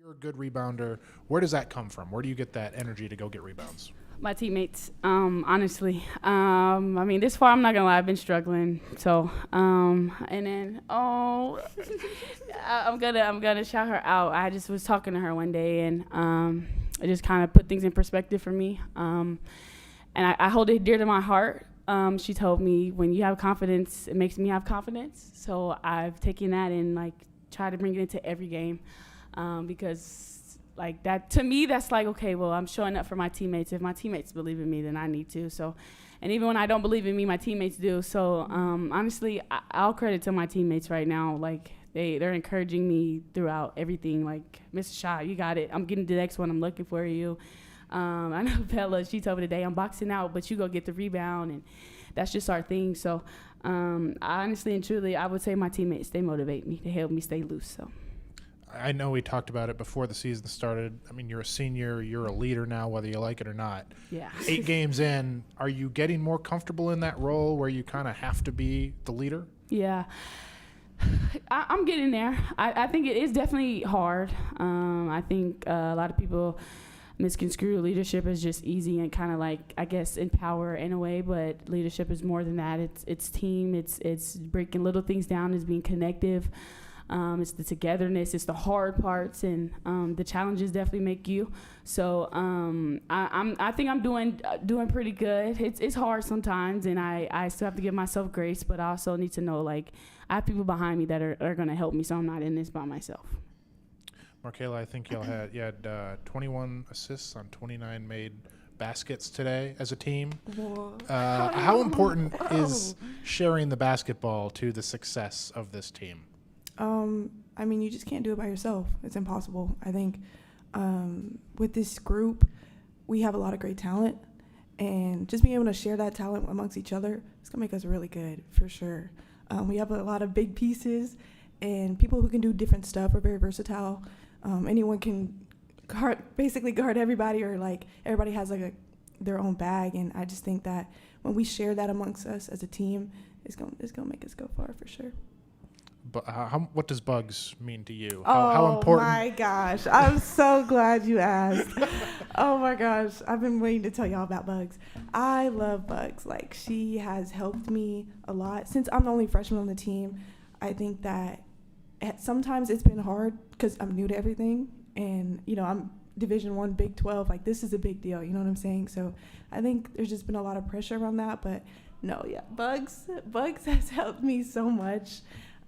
You're a good rebounder. Where does that come from? Where do you get that energy to go get rebounds? My teammates, honestly. I mean, this far, I'm not gonna lie, I've been struggling. So, and then, I'm gonna shout her out. I just was talking to her one day, and it just kind of put things in perspective for me. And I hold it dear to my heart. She told me, when you have confidence, it makes me have confidence. So I've taken that and like tried to bring it into every game. Because like that, to me, that's like, okay, well, I'm showing up for my teammates. If my teammates believe in me, then I need to. So, and even when I don't believe in me, my teammates do. So, honestly, I'll credit to my teammates right now. Like they're encouraging me throughout everything. Like, Mr. Shaw, you got it. I'm getting the next one. I'm looking for you. I know Bella, she told me today, I'm boxing out, but you go get the rebound, and that's just our thing. So, honestly and truly, I would say my teammates, they motivate me. They help me stay loose. So. I know we talked about it before the season started. I mean, you're a senior. You're a leader now, whether you like it or not. Yeah. 8 games in, are you getting more comfortable in that role where you kind of have to be the leader? Yeah. I'm getting there. I think it is definitely hard. I think a lot of people misconstrue leadership as just easy and kind of like, I guess, in power in a way, but leadership is more than that. It's team. It's breaking little things down. It's being connective. It's the togetherness, it's the hard parts, and the challenges definitely make you. So I think I'm doing pretty good. It's hard sometimes, and I still have to give myself grace, but I also need to know, like, I have people behind me that are going to help me, so I'm not in this by myself. Markayla, I think you had 21 assists on 29 made baskets today as a team. How important is sharing the basketball to the success of this team? I mean, you just can't do it by yourself. It's impossible. I think with this group, we have a lot of great talent, and just being able to share that talent amongst each other, it's going to make us really good, for sure. We have a lot of big pieces, and people who can do different stuff are very versatile. Anyone can basically guard everybody, or like everybody has like their own bag, and I just think that when we share that amongst us as a team, it's going to make us go far, for sure. But what does bugs mean to you? How important? Oh my gosh, I'm so glad you asked. Oh my gosh, I've been waiting to tell y'all about Bugs. I love Bugs. Like, she has helped me a lot since I'm the only freshman on the team. I think that sometimes it's been hard because I'm new to everything, and I'm Division I, Big 12. Like, this is a big deal. You know what I'm saying? So I think there's just been a lot of pressure around that. But no, yeah, Bugs has helped me so much.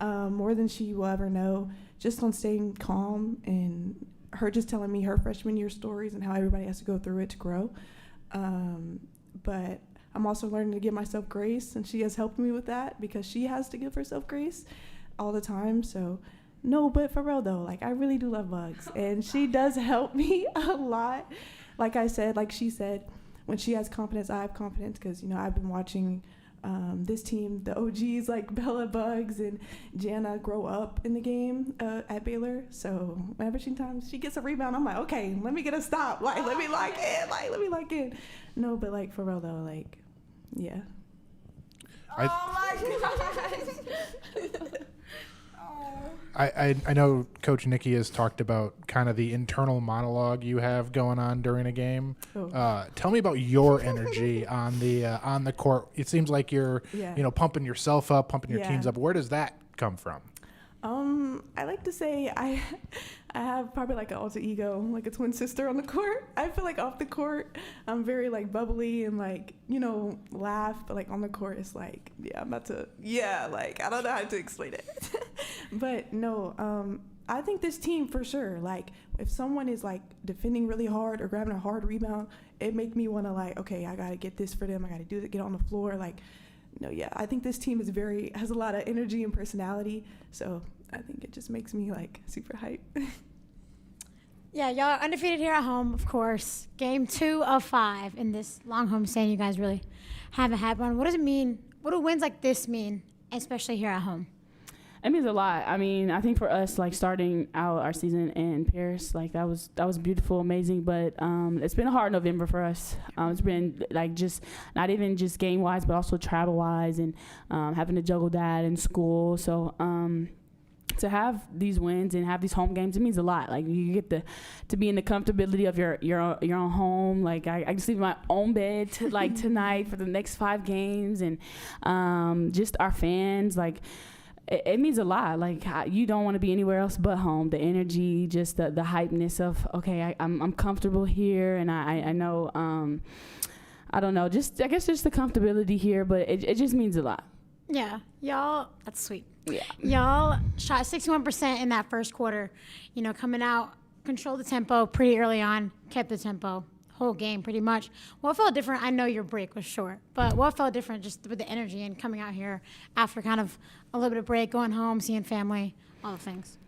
More than she will ever know, just on staying calm, and her just telling me her freshman year stories and how everybody has to go through it to grow. But I'm also learning to give myself grace, and she has helped me with that because she has to give herself grace all the time. So no, but for real though, like, I really do love Bugs, and she does help me a lot. Like I said, like she said, when she has confidence, I have confidence, because I've been watching this team, the OGs like Bella, Bugs, and Jana grow up in the game at Baylor. So whenever she gets a rebound, I'm like, okay, let me get a stop. Like, let me lock in. No, but like, for real though, like, yeah. I know Coach Nikki has talked about kind of the internal monologue you have going on during a game. Tell me about your energy on the court. It seems like you're pumping yourself up, pumping your teams up. Where does that come from? I like to say I have probably like an alter ego, like a twin sister on the court. I feel like off the court, I'm very like bubbly and like, laugh, but like on the court, it's like, like, I don't know how to explain it. But no, I think this team for sure, like, if someone is like defending really hard or grabbing a hard rebound, it make me want to like, okay, I got to get this for them. I got to do it, get on the floor. Like, no, yeah, I think this team has a lot of energy and personality. So I think it just makes me like super hype. Yeah, y'all are undefeated here at home, of course. Game 2 of 5 in this long homestand. You guys really haven't had one. What does it mean? What do wins like this mean, especially here at home? It means a lot. I mean, I think for us, like, starting out our season in Paris, like, that was beautiful, amazing. But it's been a hard November for us. It's been like just not even just game wise, but also travel wise, and having to juggle that in school. So to have these wins and have these home games, it means a lot. Like you get to be in the comfortability of your own home. Like I just leave my own bed tonight for the next 5 games, and just our fans. Like it means a lot. Like you don't want to be anywhere else but home. The energy, just the hypeness of okay, I'm comfortable here, and I know I don't know, I guess just the comfortability here, but it just means a lot. Yeah, y'all, that's sweet. Yeah. Y'all shot 61% in that first quarter. You know, coming out, controlled the tempo pretty early on, kept the tempo whole game pretty much. What felt different? I know your break was short, but what felt different just with the energy and coming out here after kind of a little bit of break, going home, seeing family, all the things?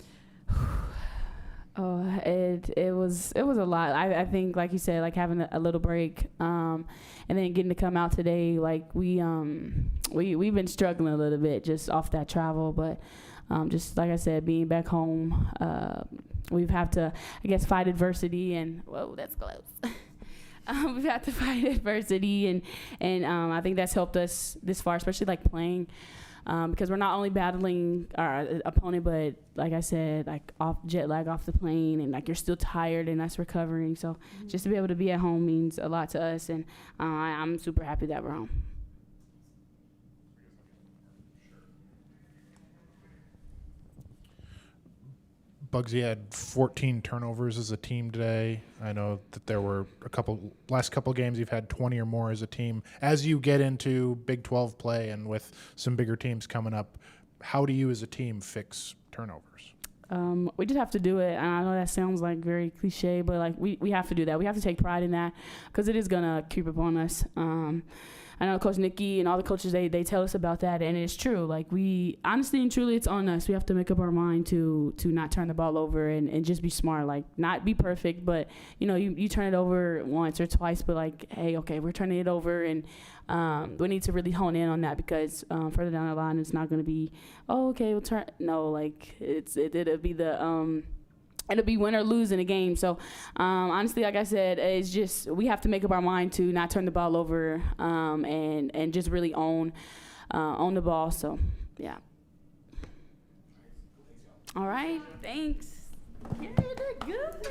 Oh, it was a lot. I think, like you said, like having a little break, and then getting to come out today. Like we've been struggling a little bit just off that travel, but just like I said, being back home, we've had to, I guess, fight adversity, and whoa, that's close. We've had to fight adversity, and I think that's helped us this far, especially like playing. Because we're not only battling our opponent, but like I said, like off jet lag off the plane, and like you're still tired and us recovering. So just to be able to be at home means a lot to us, and I'm super happy that we're home. Bugsy had 14 turnovers as a team today. I know that there were last couple games you've had 20 or more as a team. As you get into Big 12 play and with some bigger teams coming up, how do you as a team fix turnovers? We just have to do it. And I know that sounds like very cliche, but like we have to do that. We have to take pride in that because it is gonna creep up on us. I know Coach Nikki and all the coaches, they tell us about that, and it's true. Like we honestly and truly, it's on us. We have to make up our mind to not turn the ball over and just be smart. Like not be perfect, but you turn it over once or twice, but like, hey, okay, we're turning it over, and we need to really hone in on that because further down the line, it's not going to be, oh, okay, we'll turn. No, like it'll be it'll be win or lose in a game. So honestly, like I said, it's just we have to make up our mind to not turn the ball over and just really own the ball. So yeah. All right. Thanks. Yeah, they're good.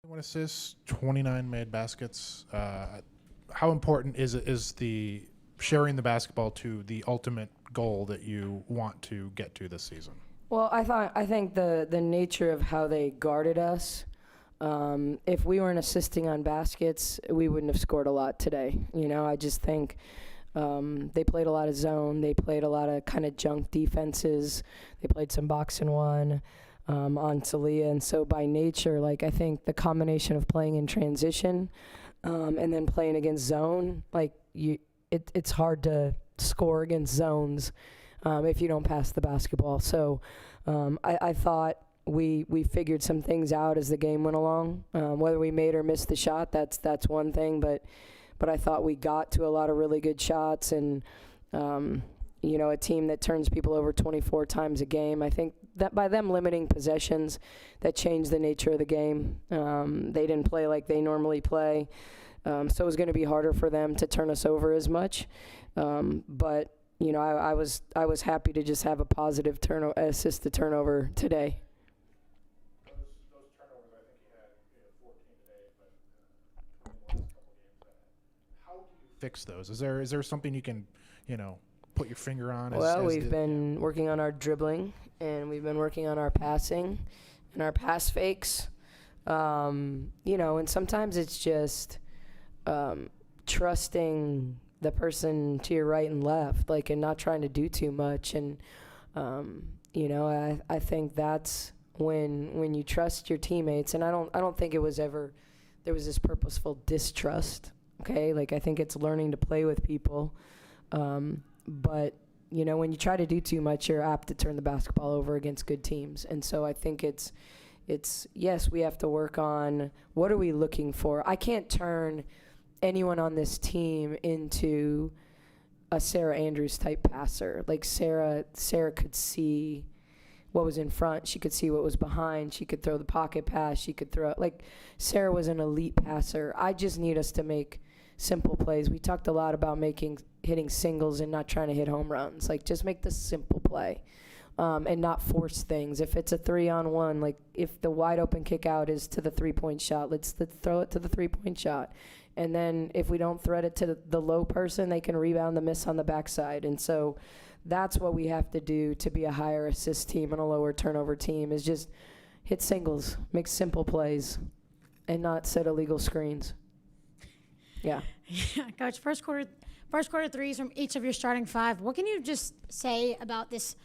21 assists, 29 made baskets. How important is the sharing the basketball to the ultimate goal that you want to get to this season? Well, I think the nature of how they guarded us. If we weren't assisting on baskets, we wouldn't have scored a lot today. I just think they played a lot of zone. They played a lot of kind of junk defenses. They played some box and one on Talia. And so by nature, I think the combination of playing in transition and then playing against zone, it's hard to score against zones if you don't pass the basketball. So I thought we figured some things out as the game went along. Whether we made or missed the shot, that's one thing. But I thought we got to a lot of really good shots, and a team that turns people over 24 times a game. I think that by them limiting possessions, that changed the nature of the game. They didn't play like they normally play, so it was going to be harder for them to turn us over as much. But I was happy to just have a positive assist to turnover today. Those turnovers, I think you had 14 today, but the last couple games. How do you fix those? Is there something you can put your finger on? We've been working on our dribbling, and we've been working on our passing and our pass fakes. And sometimes it's just trusting the person to your right and left, and not trying to do too much. And I think that's when you trust your teammates. And I don't think it was ever there was this purposeful distrust. Okay, I think it's learning to play with people. But when you try to do too much, you're apt to turn the basketball over against good teams. And so I think it's yes, we have to work on what are we looking for. I can't turn anyone on this team into a Sarah Andrews type passer. Sarah could see what was in front. She could see what was behind. She could throw the pocket pass. She could throw Sarah was an elite passer. I just need us to make simple plays. We talked a lot about hitting singles and not trying to hit home runs. Just make the simple play and not force things. If it's a 3-on-1, if the wide open kick out is to the 3-point shot, let's throw it to the 3-point shot. And then if we don't thread it to the low person, they can rebound the miss on the backside. And so that's what we have to do to be a higher assist team and a lower turnover team, is just hit singles, make simple plays, and not set illegal screens. Yeah. Yeah, Coach, first quarter threes from each of your starting five. What can you just say about this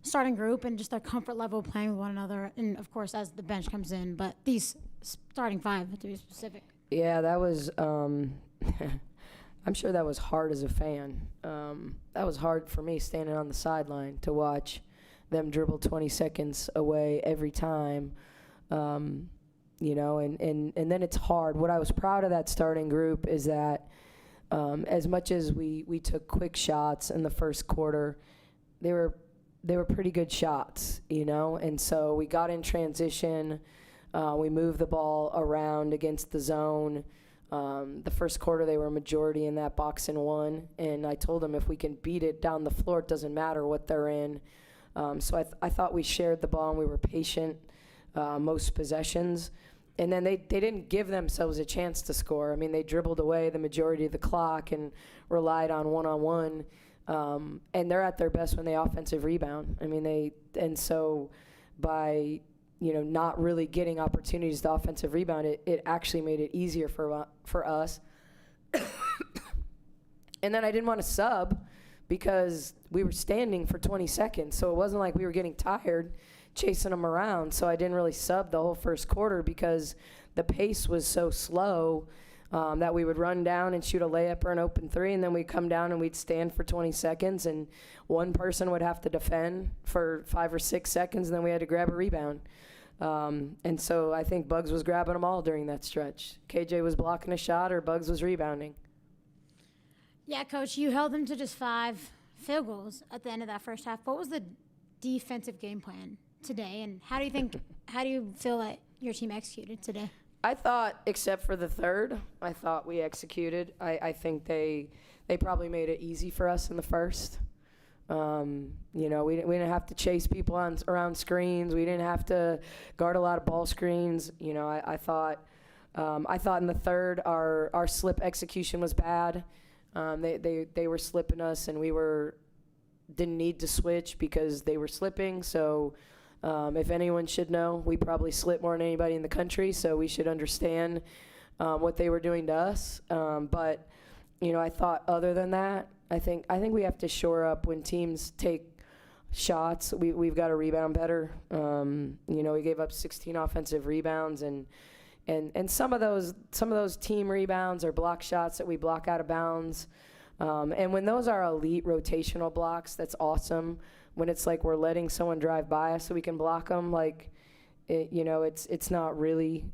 starting group and just their comfort level playing with one another? And, of course, as the bench comes in, but these starting five, to be specific. Yeah, that was I'm sure that was hard as a fan. That was hard for me standing on the sideline to watch them dribble 20 seconds away every time. And then it's hard. What I was proud of that starting group is that as much as we took quick shots in the first quarter, they were pretty good shots, and so we got in transition. We moved the ball around against the zone. The first quarter, they were a majority in that box and one, and I told them if we can beat it down the floor, it doesn't matter what they're in. So I thought we shared the ball and we were patient most possessions. And then they didn't give themselves a chance to score. I mean, they dribbled away the majority of the clock and relied on one-on-one. And they're at their best when they offensive rebound. I mean, and so by not really getting opportunities to offensive rebound, it actually made it easier for us. And then I didn't want to sub because we were standing for 20 seconds, so it wasn't like we were getting tired chasing them around. So I didn't really sub the whole first quarter because the pace was so slow that we would run down and shoot a layup or an open three, and then we'd come down and we'd stand for 20 seconds, and one person would have to defend for 5 or 6 seconds, and then we had to grab a rebound. And so I think Bugs was grabbing them all during that stretch. KJ was blocking a shot or Bugs was rebounding. Yeah, Coach, you held them to just 5 field goals at the end of that first half. What was the defensive game plan today, and how do you feel that your team executed today? I thought, except for the third, I thought we executed. I think they probably made it easy for us in the first. We didn't have to chase people around screens. We didn't have to guard a lot of ball screens. I thought I thought in the third, our slip execution was bad. They were slipping us, and didn't need to switch because they were slipping. So if anyone should know, we probably slip more than anybody in the country, so we should understand what they were doing to us. But I thought other than that, I think we have to shore up when teams take shots. We've got to rebound better. We gave up 16 offensive rebounds, and some of those team rebounds are block shots that we block out of bounds. And when those are elite rotational blocks, that's awesome. When it's like we're letting someone drive by us so we can block them, it's not really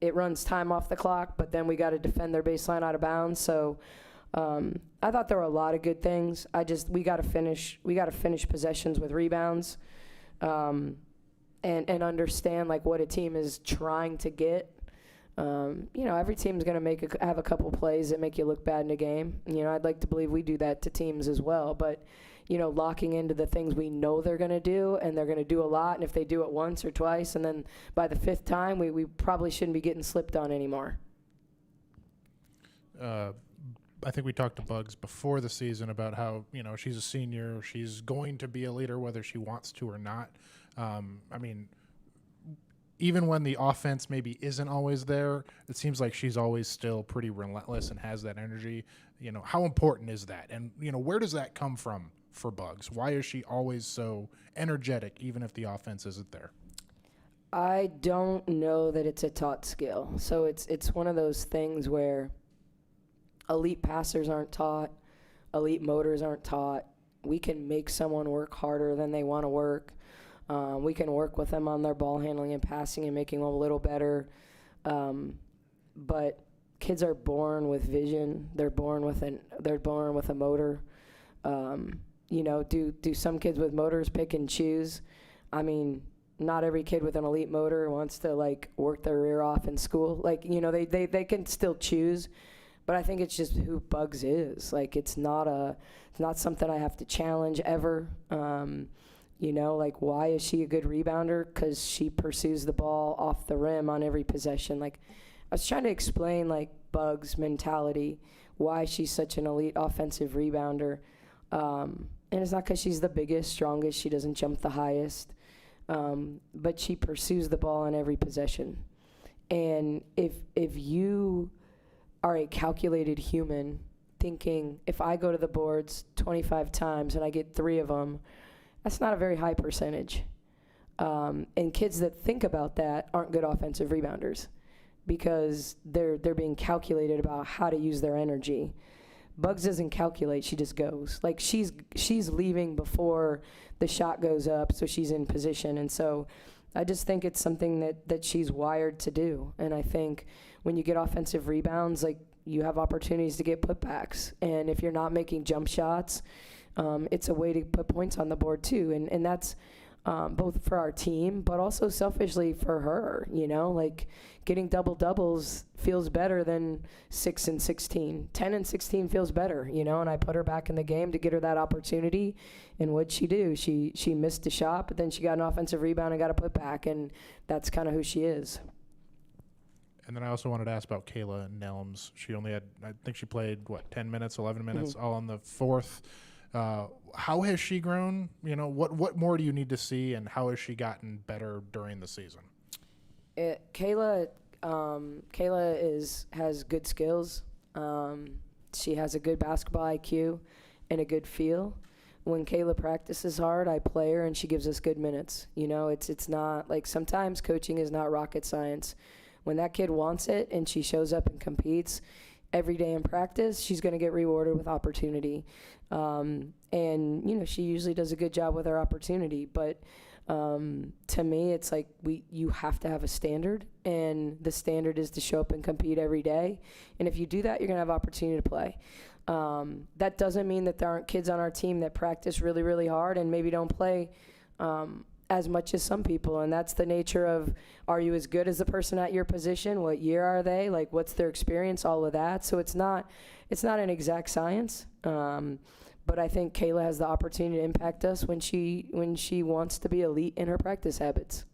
it runs time off the clock, but then we got to defend their baseline out of bounds. So I thought there were a lot of good things. We got to finish possessions with rebounds, and understand what a team is trying to get. Every team's going to have a couple plays that make you look bad in a game. I'd like to believe we do that to teams as well, but locking into the things we know they're going to do, and they're going to do a lot, and if they do it once or twice, and then by the fifth time, we probably shouldn't be getting slipped on anymore. I think we talked to Bugs before the season about how, she's a senior, she's going to be a leader whether she wants to or not. Even when the offense maybe isn't always there, it seems like she's always still pretty relentless and has that energy. How important is that? And, where does that come from for Bugs? Why is she always so energetic, even if the offense isn't there? I don't know that it's a taught skill. So it's one of those things where elite passers aren't taught, elite motors aren't taught. We can make someone work harder than they want to work. We can work with them on their ball handling and passing and making them a little better. But kids are born with vision. They're born with a motor. Do some kids with motors pick and choose? Not every kid with an elite motor wants to work their rear off in school. They can still choose, but I think it's just who Bugs is. It's not something I have to challenge ever. Why is she a good rebounder? Because she pursues the ball off the rim on every possession. I was trying to explain, Bugs' mentality, why she's such an elite offensive rebounder. And it's not because she's the biggest, strongest, she doesn't jump the highest, but she pursues the ball on every possession. And if you are a calculated human thinking, if I go to the boards 25 times and I get 3 of them, that's not a very high percentage. And kids that think about that aren't good offensive rebounders because they're being calculated about how to use their energy. Bugs doesn't calculate, she just goes. She's leaving before the shot goes up, so she's in position. And so I just think it's something that she's wired to do. And I think when you get offensive rebounds, you have opportunities to get putbacks. And if you're not making jump shots, it's a way to put points on the board too, and that's both for our team, but also selfishly for her. Getting double doubles feels better than 6 and 16. 10 and 16 feels better, and I put her back in the game to get her that opportunity. And what'd she do? She missed a shot, but then she got an offensive rebound and got a putback, and that's kind of who she is. And then I also wanted to ask about Kayla Nelms. She only had, I think she played 10 minutes, 11 minutes, all in the fourth. How has she grown? What more do you need to see, and how has she gotten better during the season? Kayla has good skills. She has a good basketball IQ and a good feel. When Kayla practices hard, I play her and she gives us good minutes. It's not sometimes coaching is not rocket science. When that kid wants it and she shows up and competes every day in practice, she's going to get rewarded with opportunity. And she usually does a good job with her opportunity. But to me, it's you have to have a standard, and the standard is to show up and compete every day. And if you do that, you're going to have opportunity to play. That doesn't mean that there aren't kids on our team that practice really, really hard and maybe don't play as much as some people, and that's the nature of, are you as good as the person at your position? What year are they? What's their experience? All of that. So it's not an exact science, but I think Kayla has the opportunity to impact us when she wants to be elite in her practice habits.